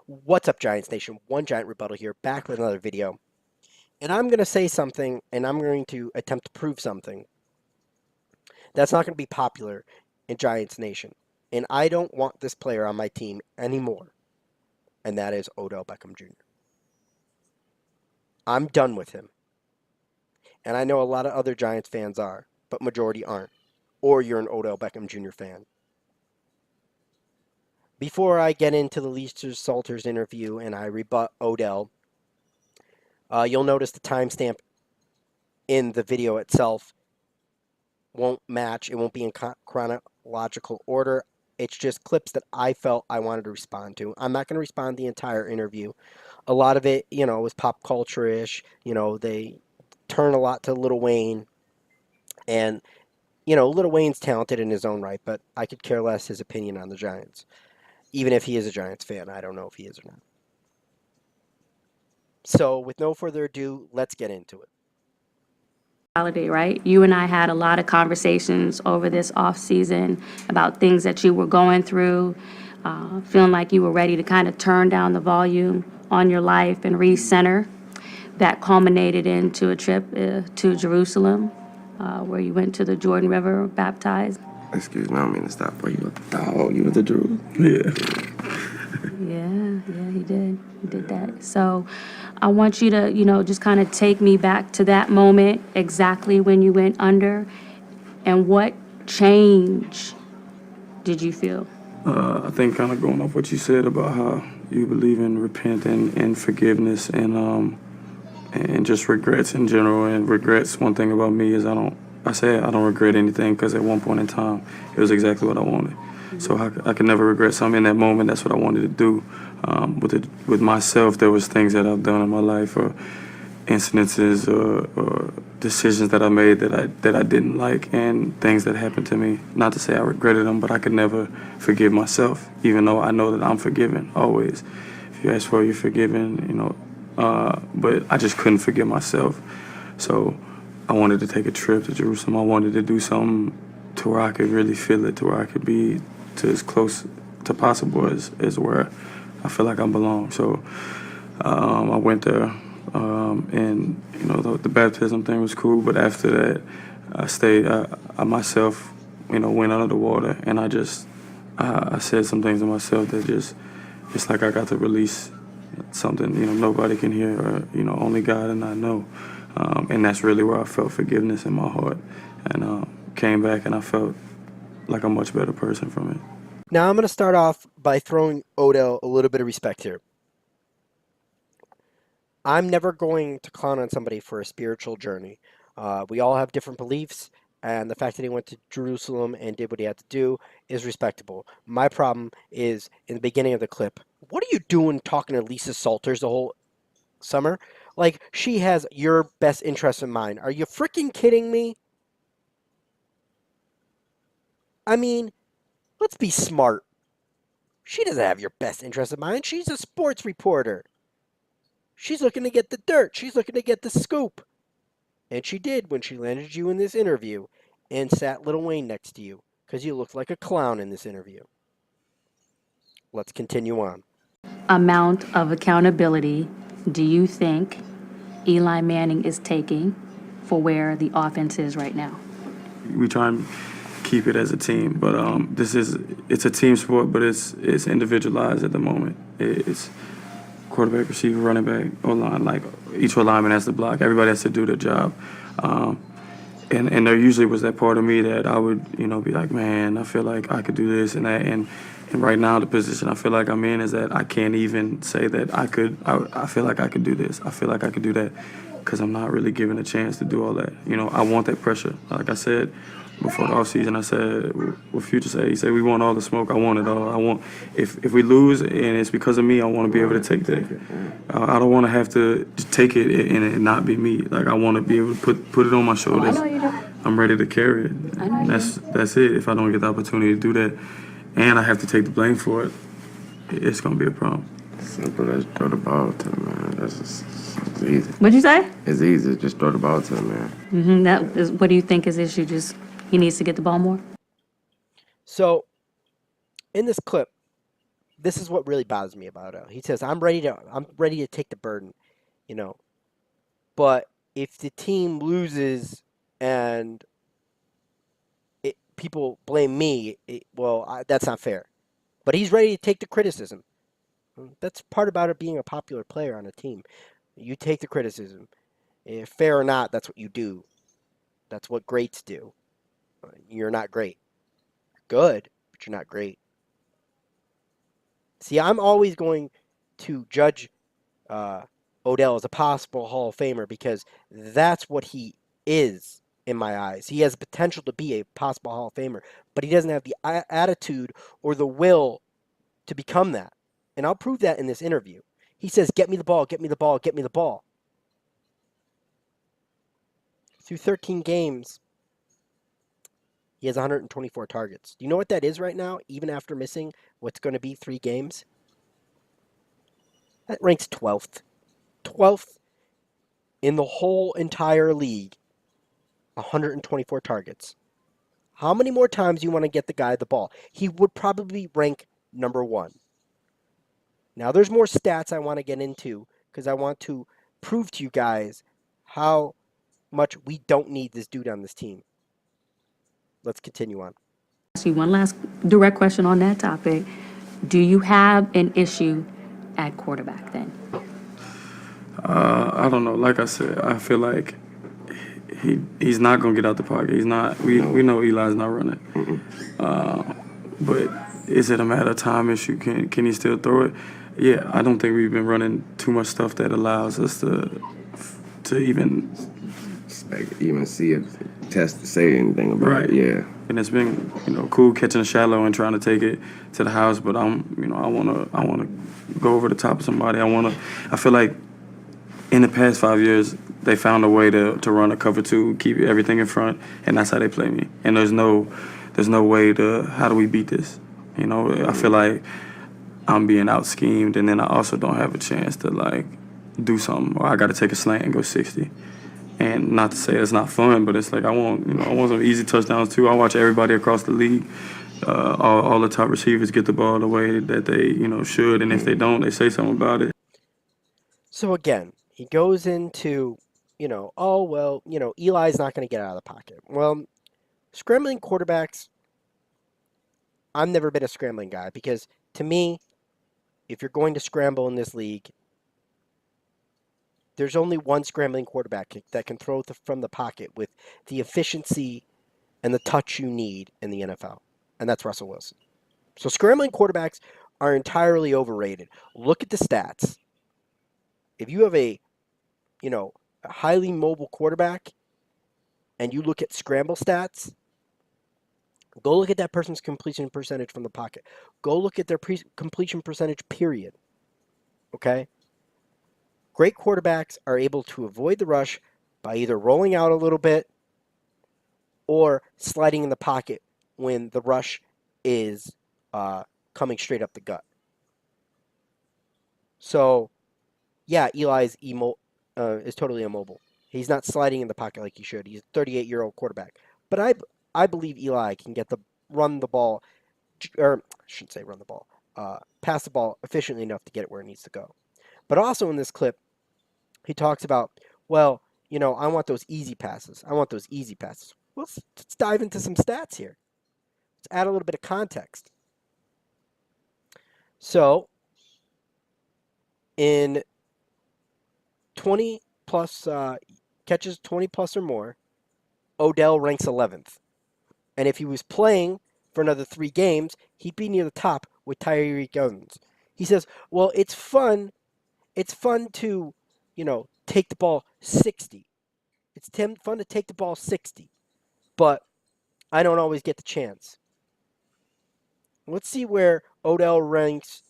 What's up, Giants Nation? One Giant Rebuttal here, back with another video. And I'm going to say something, and I'm going to attempt to prove something that's not going to be popular in Giants Nation. And I don't want this player on my team anymore, and that is Odell Beckham Jr. I'm done with him. And I know a lot of other Giants fans are, but majority aren't. Or you're an Odell Beckham Jr. fan. Before I get into the Lisa Salters interview and I rebut Odell, you'll notice the timestamp in the video itself won't match. It won't be in chronological order. It's just clips that I felt I wanted to respond to. I'm not going to respond to the entire interview. A lot of it, was pop culture-ish. They turn a lot to Lil Wayne. And, Lil Wayne's talented in his own right, but I could care less his opinion on the Giants. Even if he is a Giants fan, I don't know if he is or not. So, with no further ado, let's get into it. Holiday, right? You and I had a lot of conversations over this off season about things that you were going through, feeling like you were ready to kind of turn down the volume on your life and recenter. That culminated into a trip to Jerusalem, where you went to the Jordan River, baptized. Excuse me, I don't mean to stop. Where you? Oh, you went to Jerusalem? Yeah. Yeah, he did. He did that. So I want you to, just kind of take me back to that moment, exactly when you went under, and what change did you feel? I think kind of going off what you said about how you believe in repenting and forgiveness and just regrets in general. And regrets, one thing about me is I don't regret anything because at one point in time, it was exactly what I wanted. So I could never regret something in that moment. That's what I wanted to do. With myself, there was things that I've done in my life or incidences or decisions that I made that I didn't like and things that happened to me. Not to say I regretted them, but I could never forgive myself, even though I know that I'm forgiven always. If you ask for it, you're forgiven, but I just couldn't forgive myself. So I wanted to take a trip to Jerusalem. I wanted to do something to where I could really feel it, to where I could be to as close to possible as where I feel like I belong. So I went there, and the baptism thing was cool. But after that, I stayed. I myself, went under the water, and I said some things to myself that it's like I got to release something nobody can hear, or only God and I know. And that's really where I felt forgiveness in my heart, and came back and I felt like a much better person from it. Now, I'm going to start off by throwing Odell a little bit of respect here. I'm never going to clown on somebody for a spiritual journey. We all have different beliefs, and the fact that he went to Jerusalem and did what he had to do is respectable. My problem is, in the beginning of the clip, what are you doing talking to Lisa Salters the whole summer? Like, she has your best interest in mind. Are you freaking kidding me? I mean, let's be smart. She doesn't have your best interest in mind. She's a sports reporter. She's looking to get the dirt. She's looking to get the scoop. And she did when she landed you in this interview and sat Lil Wayne next to you, because you looked like a clown in this interview. Let's continue on. Amount of accountability do you think Eli Manning is taking for where the offense is right now? We try and keep it as a team, but it's a team sport, but it's individualized at the moment. It's quarterback, receiver, running back, O-line. Like, each lineman has to block. Everybody has to do their job. And there usually was that part of me that I would, be like, man, I feel like I could do this and that. And right now, the position I feel like I'm in is that I can't even say that I could. I feel like I could do this. I feel like I could do that, because I'm not really given a chance to do all that. I want that pressure. Like I said before the offseason, I said, what Future said, he said, we want all the smoke. I want it all. If we lose and it's because of me, I want to be able to take that. I don't want to have to take it and it not be me. Like, I want to be able to put it on my shoulders. I know you do. I'm ready to carry it. I know you That's it. If I don't get the opportunity to do that and I have to take the blame for it, it's going to be a problem. Simple as throw the ball to him, man. That's just, it's easy. What'd you say? It's easy. Just throw the ball to him, man. That is, what do you think his issue? Just he needs to get the ball more? So, in this clip, this is what really bothers me about Odell. He says, I'm ready to take the burden, you know. But if the team loses and people blame me, that's not fair. But he's ready to take the criticism. That's part about it being a popular player on a team. You take the criticism. If fair or not, that's what you do. That's what greats do. You're not great. You're good, but you're not great. See, I'm always going to judge Odell as a possible Hall of Famer because that's what he is in my eyes. He has the potential to be a possible Hall of Famer, but he doesn't have the attitude or the will to become that. And I'll prove that in this interview. He says, get me the ball, get me the ball, get me the ball. Through 13 games, he has 124 targets. Do you know what that is right now, even after missing what's going to be 3 games? That ranks 12th. 12th in the whole entire league. 124 targets. How many more times do you want to get the guy the ball? He would probably rank number 1. Now, there's more stats I want to get into because I want to prove to you guys how much we don't need this dude on this team. Let's continue on. Ask you one last direct question on that topic. Do you have an issue at quarterback then? I don't know. Like I said, I feel like he's not gonna get out the pocket. He's not. We know Eli's not running. But is it a matter of time issue? Can he still throw it? Yeah, I don't think we've been running too much stuff that allows us to even see it, test, say anything about it. Yeah. And it's been, cool catching a shallow and trying to take it to the house. But I wanna go over the top of somebody. I feel like in the past 5 years they found a way to run a cover 2, keep everything in front, and that's how they play me. And there's no way to how do we beat this? I feel like I'm being out schemed, and then I also don't have a chance to do something, or I got to take a slant and go 60. And not to say it's not fun, but it's like I want some easy touchdowns too. I watch everybody across the league, all the top receivers get the ball the way that they should, and if they don't, they say something about it. So again, he goes into, Eli's not going to get out of the pocket. Well, scrambling quarterbacks, I've never been a scrambling guy because to me, if you're going to scramble in this league, there's only one scrambling quarterback that can throw from the pocket with the efficiency and the touch you need in the NFL, and that's Russell Wilson. So scrambling quarterbacks are entirely overrated. Look at the stats. If you have a highly mobile quarterback and you look at scramble stats, go look at that person's completion percentage from the pocket. Go look at their completion percentage, period. Okay? Great quarterbacks are able to avoid the rush by either rolling out a little bit or sliding in the pocket when the rush is coming straight up the gut. So, yeah, Eli is totally immobile. He's not sliding in the pocket like he should. He's a 38-year-old quarterback. But I believe Eli can run the ball, or I shouldn't say run the ball, pass the ball efficiently enough to get it where it needs to go. But also in this clip, he talks about, I want those easy passes. I want those easy passes. Well, let's dive into some stats here. Let's add a little bit of context. So, in 20 plus catches, 20 plus or more, Odell ranks 11th. And if he was playing for another 3 games, he'd be near the top with Tyreek Evans. He says, well, it's fun. It's fun to, take the ball 60. It's fun to take the ball 60. But I don't always get the chance. Let's see where Odell ranks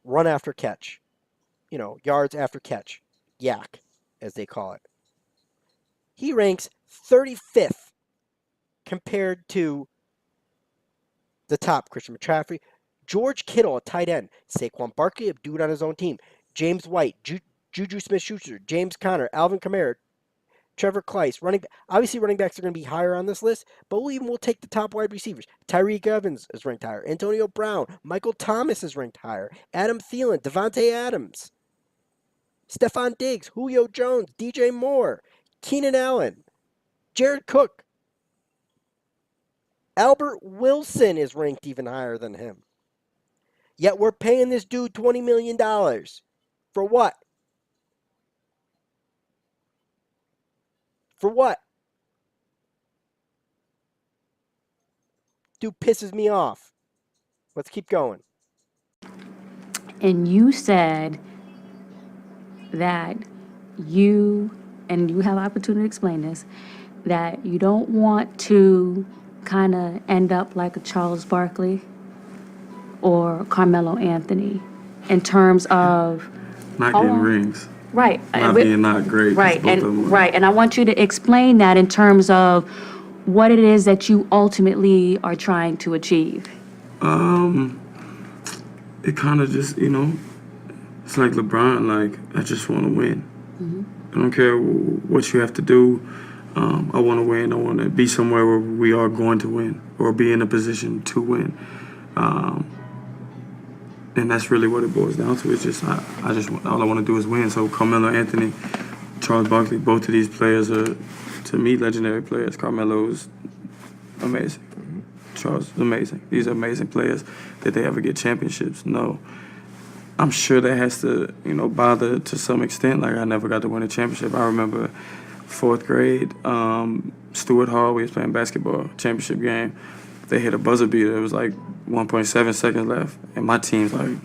run after catch. Yards after catch. Yak, as they call it. He ranks 35th compared to the top, Christian McCaffrey, George Kittle, a tight end, Saquon Barkley, a dude on his own team, James White, Juju Smith-Schuster, James Conner, Alvin Kamara, Trevor Kleiss, obviously running backs are going to be higher on this list, but we'll take the top wide receivers. Tyreek Evans is ranked higher. Antonio Brown, Michael Thomas is ranked higher. Adam Thielen, Devontae Adams, Stephon Diggs, Julio Jones, DJ Moore, Keenan Allen, Jared Cook. Albert Wilson is ranked even higher than him. Yet we're paying this dude $20 million. For what? For what? Dude pisses me off. Let's keep going. And you said that and you have opportunity to explain this, that you don't want to kind of end up like a Charles Barkley or Carmelo Anthony in terms of Not getting rings. Right. Not being not great. Right. And I want you to explain that in terms of what it is that you ultimately are trying to achieve. It kind of just, it's like LeBron, like, I just want to win. I don't care what you have to do. I want to win. I want to be somewhere where we are going to win or be in a position to win. And that's really what it boils down to. It's just, all I want to do is win. So Carmelo Anthony, Charles Barkley, both of these players are, to me, legendary players. Carmelo's amazing. Charles is amazing. These are amazing players. Did they ever get championships? No. I'm sure that has to, bother to some extent. Like, I never got to win a championship. I remember 4th grade, Stewart Hall, we was playing basketball, championship game. They hit a buzzer beater. It was like 1.7 seconds left. And my team's like...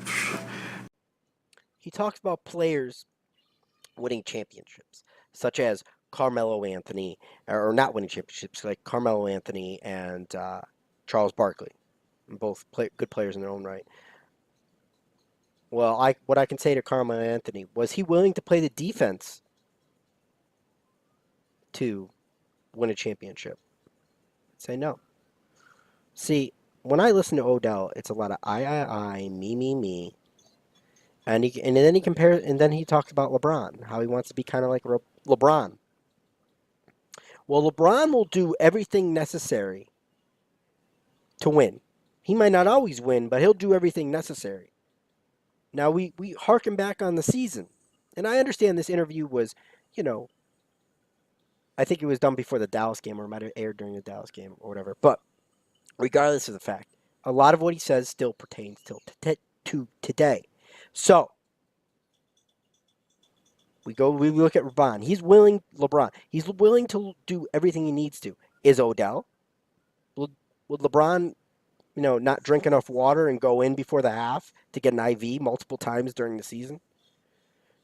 He talks about players winning championships, such as Carmelo Anthony, or not winning championships, like Carmelo Anthony and Charles Barkley. Both good players in their own right. Well, what I can say to Carmelo Anthony, was he willing to play the defense to win a championship? I'd say no. See, when I listen to Odell, it's a lot of I, me. And then he compares, and then he talks about LeBron, how he wants to be kind of like LeBron. Well, LeBron will do everything necessary to win. He might not always win, but he'll do everything necessary. Now, we harken back on the season. And I understand this interview was, I think it was done before the Dallas game, or it might have aired during the Dallas game or whatever. But regardless of the fact, a lot of what he says still pertains to today. So, we look at LeBron. He's willing to do everything he needs to. Is Odell? Would LeBron, not drink enough water and go in before the half to get an IV multiple times during the season?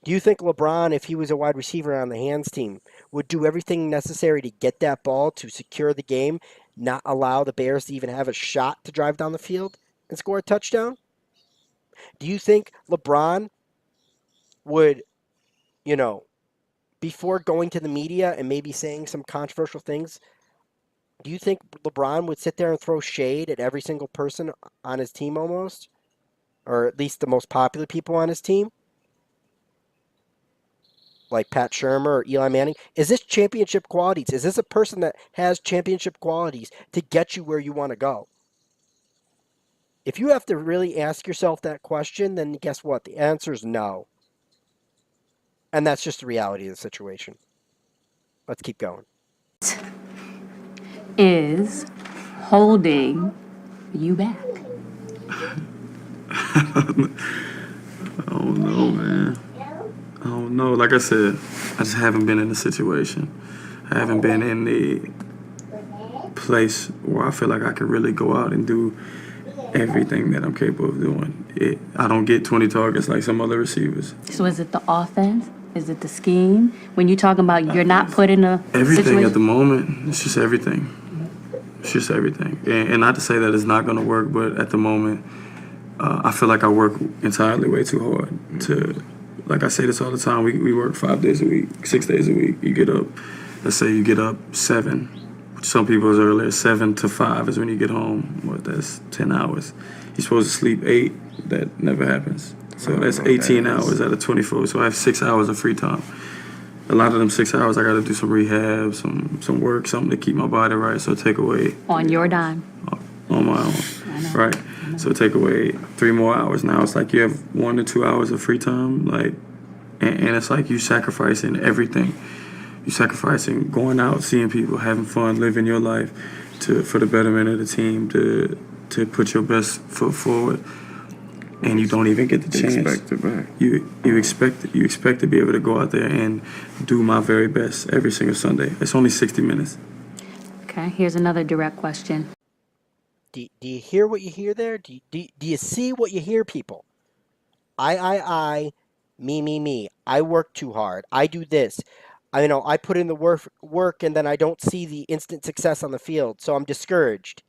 Do you think LeBron, if he was a wide receiver on the hands team, would do everything necessary to get that ball to secure the game, not allow the Bears to even have a shot to drive down the field and score a touchdown? Do you think LeBron would, before going to the media and maybe saying some controversial things, do you think LeBron would sit there and throw shade at every single person on his team almost? Or at least the most popular people on his team? Like Pat Shermer or Eli Manning? Is this championship qualities? Is this a person that has championship qualities to get you where you want to go? If you have to really ask yourself that question, then guess what? The answer is no. And that's just the reality of the situation. Let's keep going. Is holding you back? I don't know, man. I don't know. Like I said, I just haven't been in the situation. I haven't been in the place where I feel like I can really go out and do everything that I'm capable of doing. I don't get 20 targets like some other receivers. So is it the offense? Is it the scheme? When you're talking about you're not put in a everything situation? At the moment, it's just everything. It's just everything. And not to say that it's not going to work, but at the moment, I feel like I work entirely way too hard to, like I say this all the time, we work 5 days a week, 6 days a week. You get up, let's say you get up 7. Some people is earlier, 7 to 5 is when you get home. That's 10 hours. You're supposed to sleep 8. That never happens. So that's 18 hours out of 24. So I have 6 hours of free time. a lot of them 6 hours, I got to do some rehab, some work, something to keep my body right. So take away On your dime. on my own, right? So take away 3 more hours. Now it's like you have 1 to 2 hours of free time, like, and it's like you sacrificing everything. You sacrificing going out, seeing people, having fun, living your life, for the betterment of the team, to put your best foot forward, and you don't even get the chance. Expect it back. You expect to be able to go out there and do my very best every single Sunday. It's only 60 minutes. Okay, here's another direct question. Do you hear what you hear there? Do you see what you hear, people? I, me. I work too hard. I do this. I put in the work and then I don't see the instant success on the field, so I'm discouraged.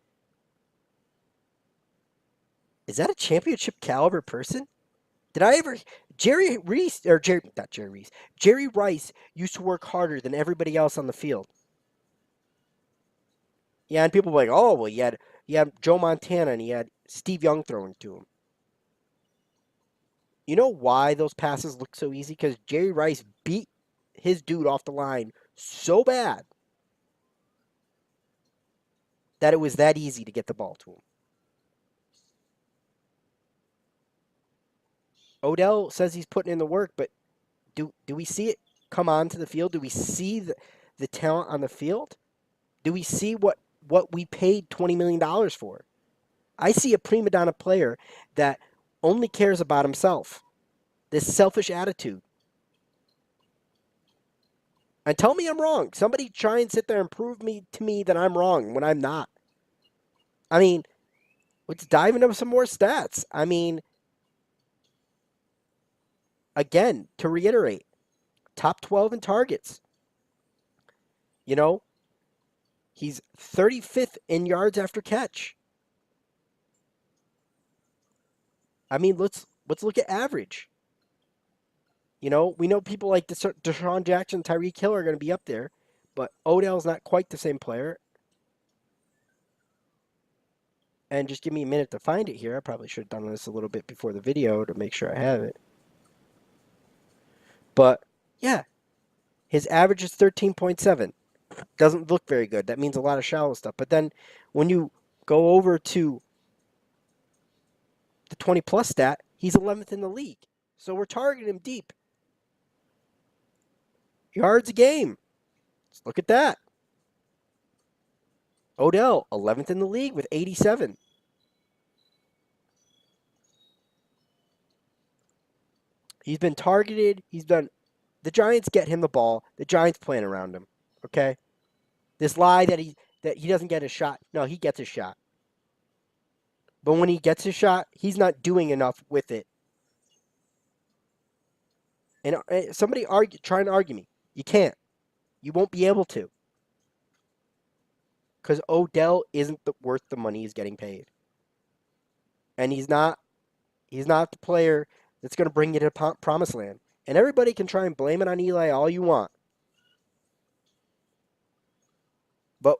Is that a championship caliber person? Did I ever Jerry Rice used to work harder than everybody else on the field. Yeah, and people were like, oh well, you had Joe Montana and he had Steve Young throwing to him. You know why those passes look so easy? Because Jerry Rice beat his dude off the line so bad that it was that easy to get the ball to him. Odell says he's putting in the work, but do we see it come onto the field? Do we see the talent on the field? Do we see what we paid $20 million for? I see a prima donna player that only cares about himself. This selfish attitude. And tell me I'm wrong. Somebody try and sit there and prove to me that I'm wrong when I'm not. I mean, let's dive into some more stats. I mean, again, to reiterate, top 12 in targets. You know, he's 35th in yards after catch. I mean, let's look at average. You know, we know people like Deshaun Jackson, Tyreek Hill are going to be up there, but Odell's not quite the same player. And just give me a minute to find it here. I probably should have done this a little bit before the video to make sure I have it. But, yeah, his average is 13.7. Doesn't look very good. That means a lot of shallow stuff. But then when you go over to the 20-plus stat, he's 11th in the league. So we're targeting him deep. Yards a game. Let's look at that. Odell, 11th in the league with 87. He's been targeted. The Giants get him the ball. The Giants playing around him. Okay? This lie that he doesn't get a shot. No, he gets a shot. But when he gets a shot, he's not doing enough with it. And somebody trying to argue me. You can't. You won't be able to. Because Odell isn't worth the money he's getting paid. And he's not the player that's going to bring you to promised land. And everybody can try and blame it on Eli all you want. But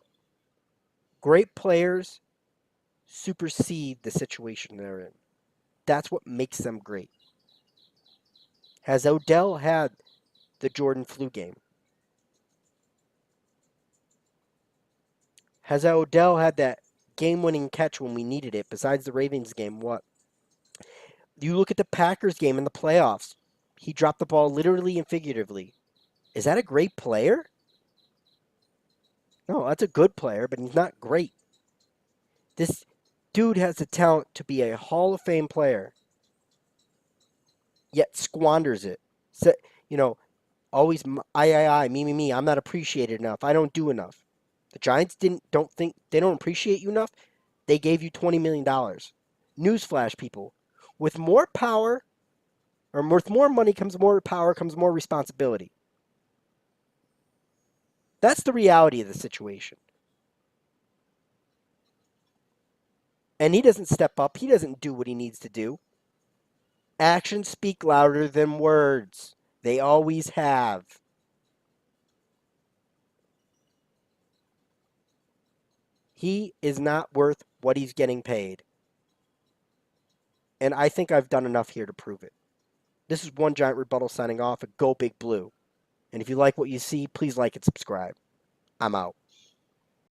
great players supersede the situation they're in. That's what makes them great. Has Odell had the Jordan flu game? Has Odell had that game-winning catch when we needed it, besides the Ravens game? What? You look at the Packers game in the playoffs. He dropped the ball literally and figuratively. Is that a great player? No, that's a good player, but he's not great. This dude has the talent to be a Hall of Fame player, yet squanders it. So, always me. I'm not appreciated enough. I don't do enough. The Giants don't think they don't appreciate you enough. They gave you $20 million. Newsflash, people. With more power, or with more money comes more power, comes more responsibility. That's the reality of the situation. And he doesn't step up. He doesn't do what he needs to do. Actions speak louder than words. They always have. He is not worth what he's getting paid. And I think I've done enough here to prove it. This is One Giant Rebuttal signing off. Go Big Blue. And if you like what you see, please like and subscribe. I'm out.